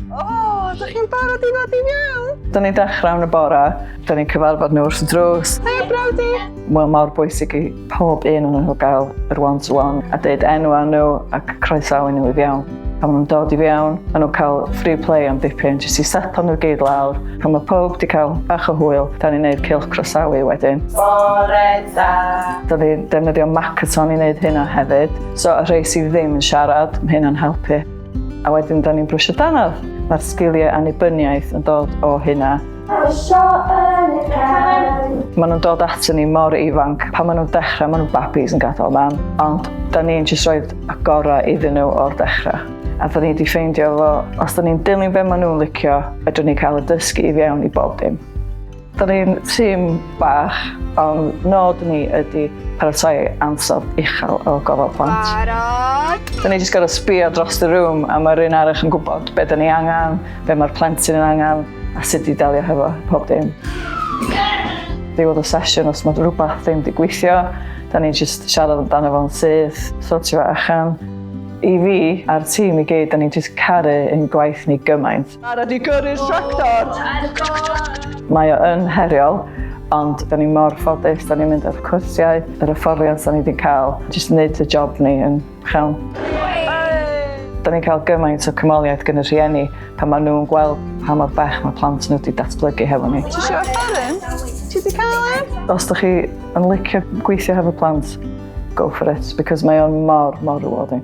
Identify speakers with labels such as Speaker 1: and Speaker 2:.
Speaker 1: O, ydych chi'n barod i ddod i mewn?
Speaker 2: Da ni'n dechrau yn y bore, da ni'n cyfarfod nhw wrth y drws.
Speaker 1: Hei, brawdi!
Speaker 2: Wel, mor bwysig i pob un o'n nhw gael yr one-to-one a deud enw nhw ac croesawu nhw i fewn. Pan maen nhw'n dod i fewn, maen nhw'n cael free play am dipyn, jyst i seto nhw gyd lawr. Pan mae pob wedi cael bach o hwyl, da ni'n neud cylch croesawu wedyn.
Speaker 1: Bore da!
Speaker 2: Da ni'n defnyddio Macaton i wneud hynna hefyd. So, y rhai sydd ddim yn siarad, mae hynna'n helpu. A wedyn, da ni'n brwsio danadd. Mae'r sgiliau annibyniaeth yn dod o hynna. Maen nhw'n dod ato ni mor ifanc. Pan maen nhw'n dechrau, maen nhw'n babis yn gadael mam. Ond da ni'n jyst roed agorau iddyn nhw o'r dechrau. A da ni wedi ffeindio fo, os da ni'n dilyn be maen nhw'n licio, fedrwn ni cael y dysgu i fewn i bob dim. Da ni'n tîm bach, ond nod ni ydy paratoi ansawdd uchel o gofal plant.
Speaker 1: Barod!
Speaker 2: Da ni jyst gorfod sbïo dros y rŵm a mae'r un arall yn gwybod be da ni angen, be mae'r plentyn yn angen a sut i delio hefo pob dim. Diwedd y sesiwn, os mae rhywbeth ddim wedi gweithio, da ni'n jyst siarad amdano fo'n syth, sortio fo allan. I fi, a'r tîm i gyd, da ni'n jyst caru ein gwaith ni gymaint. Barod i gyrru'r tractor! Mae o yn heriol, ond da ni mor ffodus, da ni'n mynd ar cwrsiau, yr hyfforddiant da ni wedi cael, jyst wneud y job ni yn llawn. Da ni'n cael gymaint o cymoliaeth gan y rhieni pan maen nhw'n gweld pa mor bech mae plant nhw wedi datblygu hefo ni.
Speaker 1: Ti isio ffordd? Ti wedi cael un?
Speaker 2: Os da chi yn licio gweithio hefo plant, go for it, because mae o'n mor rewarding.